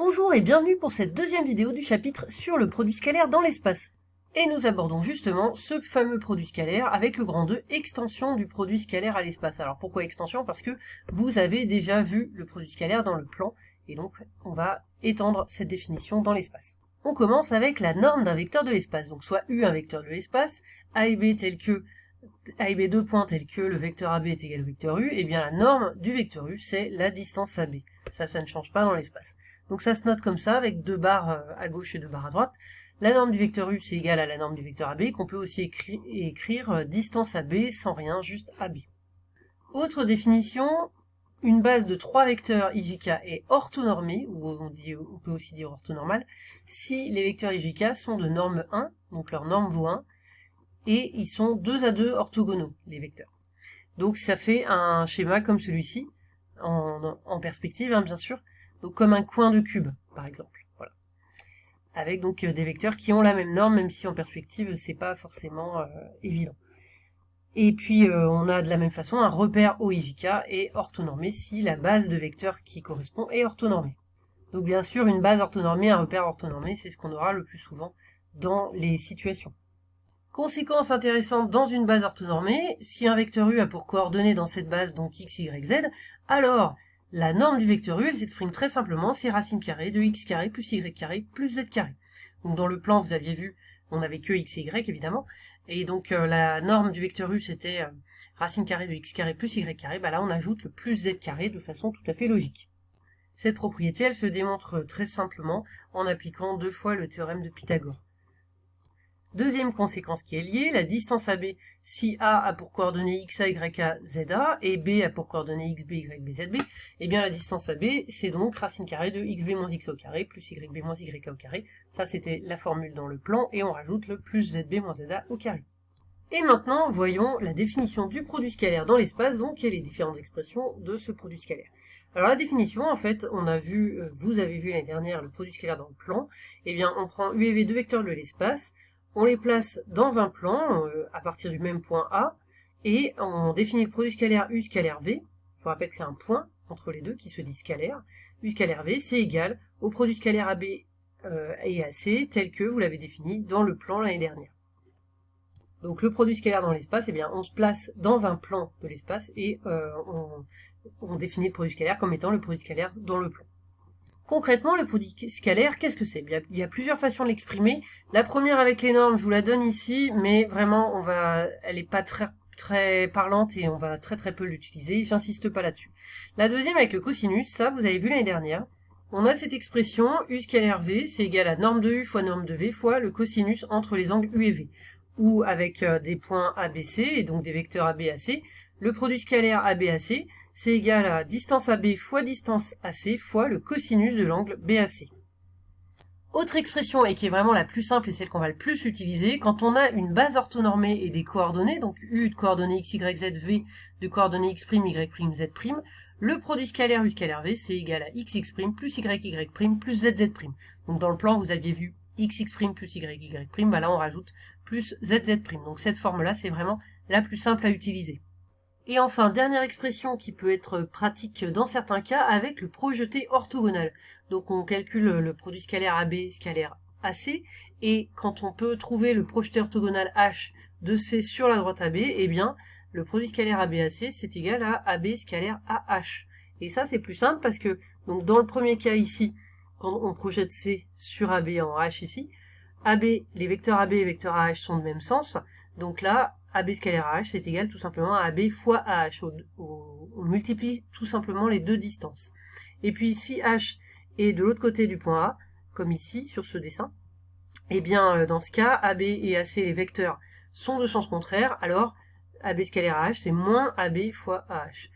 Bonjour et bienvenue pour cette deuxième vidéo du chapitre sur le produit scalaire dans l'espace. Et nous abordons justement ce fameux produit scalaire avec le grand 2, extension du produit scalaire à l'espace. Alors pourquoi extension? Parce que vous avez déjà vu le produit scalaire dans le plan, et donc on va étendre cette définition dans l'espace. On commence avec la norme d'un vecteur de l'espace, donc soit U un vecteur de l'espace, A et B tel que A et B deux points tels que le vecteur AB est égal au vecteur U, et bien la norme du vecteur U c'est la distance AB. Ça ne change pas dans l'espace. Donc ça se note comme ça, avec deux barres à gauche et deux barres à droite. La norme du vecteur U, c'est égal à la norme du vecteur AB, qu'on peut aussi écrire distance AB sans rien, juste AB. Autre définition, une base de 3 vecteurs IJK est orthonormée, ou on peut aussi dire orthonormale, si les vecteurs IJK sont de norme 1, donc leur norme vaut 1, et ils sont 2 à 2 orthogonaux, les vecteurs. Donc ça fait un schéma comme celui-ci, en perspective, hein, bien sûr, donc comme un coin de cube, par exemple. Voilà. Avec donc des vecteurs qui ont la même norme, même si en perspective, c'est pas forcément évident. Et puis on a de la même façon un repère OIJK est orthonormé si la base de vecteurs qui correspond est orthonormée. Donc bien sûr, une base orthonormée, un repère orthonormé, c'est ce qu'on aura le plus souvent dans les situations. Conséquence intéressante dans une base orthonormée, si un vecteur U a pour coordonnées dans cette base donc x, y, z, alors la norme du vecteur U, elle s'exprime très simplement, c'est racine carrée de x carré plus y carré plus z carré. Donc dans le plan, vous aviez vu, on n'avait que x et y évidemment, et donc la norme du vecteur U c'était racine carrée de x carré plus y carré, bah là on ajoute le plus z carré de façon tout à fait logique. Cette propriété, elle se démontre très simplement en appliquant 2 fois le théorème de Pythagore. Deuxième conséquence qui est liée, la distance AB, si A a pour coordonnées XA, YA, ZA, et B a pour coordonnées XB, YB, ZB, et bien la distance AB, c'est donc racine carrée de XB moins XA au carré, plus YB moins YA au carré. Ça, c'était la formule dans le plan, et on rajoute le plus ZB moins ZA au carré. Et maintenant, voyons la définition du produit scalaire dans l'espace, donc, et les différentes expressions de ce produit scalaire. Alors la définition, en fait, on a vu, vous avez vu l'année dernière le produit scalaire dans le plan, et bien on prend U et V, deux vecteurs de l'espace, on les place dans un plan à partir du même point A et on définit le produit scalaire U scalaire V. Je vous rappelle que c'est un point entre les deux qui se dit scalaire. U scalaire V, c'est égal au produit scalaire AB et AC tel que vous l'avez défini dans le plan l'année dernière. Donc le produit scalaire dans l'espace, eh bien on se place dans un plan de l'espace et on définit le produit scalaire comme étant le produit scalaire dans le plan. Concrètement, le produit scalaire, qu'est-ce que c'est? Il y a plusieurs façons de l'exprimer. La première avec les normes, je vous la donne ici, mais vraiment, elle est pas très parlante et on va très peu l'utiliser. J'insiste pas là-dessus. La deuxième avec le cosinus, ça, vous avez vu l'année dernière. On a cette expression, U scalaire V, c'est égal à norme de U fois norme de V fois le cosinus entre les angles U et V. Ou avec des points ABC, et donc des vecteurs AB-AC, le produit scalaire AB-AC, c'est égal à distance AB fois distance AC fois le cosinus de l'angle BAC. Autre expression, et qui est vraiment la plus simple et celle qu'on va le plus utiliser, quand on a une base orthonormée et des coordonnées, donc U de coordonnées x, y, z, V de coordonnées x', y', z', le produit scalaire U scalaire V, c'est égal à xx' plus y', plus zz'. Donc dans le plan, vous aviez vu xx' plus y', bah là on rajoute plus zz'. Donc cette forme-là, c'est vraiment la plus simple à utiliser. Et enfin, dernière expression qui peut être pratique dans certains cas avec le projeté orthogonal. Donc on calcule le produit scalaire AB scalaire AC, et quand on peut trouver le projeté orthogonal H de C sur la droite AB, eh bien le produit scalaire ABAC c'est égal à AB scalaire AH. Et ça c'est plus simple parce que donc dans le premier cas ici, quand on projette C sur AB en H ici, AB, les vecteurs AB et vecteurs AH sont de même sens, donc là AB scalaire AH, c'est égal tout simplement à AB fois AH. On multiplie tout simplement les deux distances. Et puis si H est de l'autre côté du point A, comme ici sur ce dessin, eh bien dans ce cas, AB et AC, les vecteurs, sont de sens contraire, alors AB scalaire AH, c'est moins AB fois AH.